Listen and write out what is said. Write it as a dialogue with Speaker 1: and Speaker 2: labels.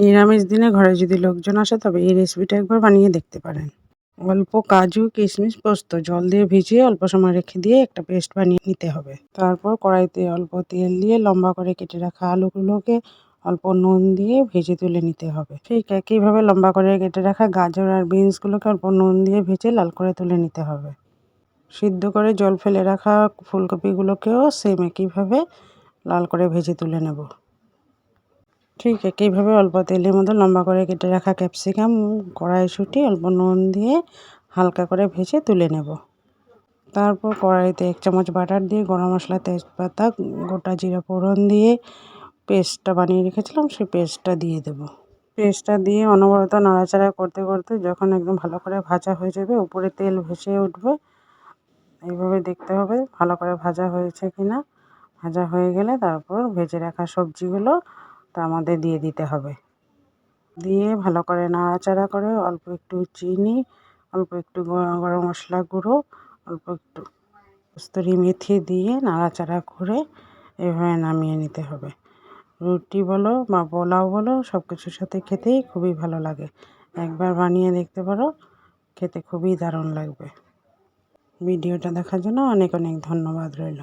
Speaker 1: নিরামিষ দিনে ঘরে যদি লোকজন আসে তবে এই রেসিপিটা একবার বানিয়ে দেখতে পারেন। অল্প কাজু, কিশমিশ, পোস্ত জল দিয়ে ভিজিয়ে অল্প সময় রেখে দিয়ে একটা পেস্ট বানিয়ে নিতে হবে। তারপর কড়াইতে অল্প তেল দিয়ে লম্বা করে কেটে রাখা আলুগুলোকে অল্প নুন দিয়ে ভেজে তুলে নিতে হবে। ঠিক একইভাবে লম্বা করে কেটে রাখা গাজর আর বিনসগুলোকে অল্প নুন দিয়ে ভেজে লাল করে তুলে নিতে হবে। সিদ্ধ করে জল ফেলে রাখা ফুলকপিগুলোকেও সেম একইভাবে লাল করে ভেজে তুলে নেব। ঠিক একইভাবে অল্প তেলের মধ্যে লম্বা করে কেটে রাখা ক্যাপসিকাম, কড়াইশুঁটি অল্প নুন দিয়ে হালকা করে ভেজে তুলে নেব। তারপর কড়াইতে 1 চামচ বাটার দিয়ে গরম মশলা, তেজপাতা, গোটা জিরা ফোড়ন দিয়ে পেস্টটা বানিয়ে রেখেছিলাম সেই পেস্টটা দিয়ে দেব। পেস্টটা দিয়ে অনবরত নাড়াচাড়া করতে করতে যখন একদম ভালো করে ভাজা হয়ে যাবে, উপরে তেল ভেসে উঠবে, এইভাবে দেখতে হবে ভালো করে ভাজা হয়েছে কিনা। ভাজা হয়ে গেলে তারপর ভেজে রাখা সবজিগুলো তার মধ্যে দিয়ে দিতে হবে। দিয়ে ভালো করে নাড়াচাড়া করে অল্প একটু চিনি, অল্প একটু গরম মশলা গুঁড়ো, অল্প একটু কস্তুরি মেথি দিয়ে নাড়াচাড়া করে এভাবে নামিয়ে নিতে হবে। রুটি বলো বা পোলাও বলো সব কিছুর সাথে খেতেই খুবই ভালো লাগে। একবার বানিয়ে দেখতে পারো, খেতে খুবই দারুণ লাগবে। ভিডিওটা দেখার জন্য অনেক অনেক ধন্যবাদ রইল।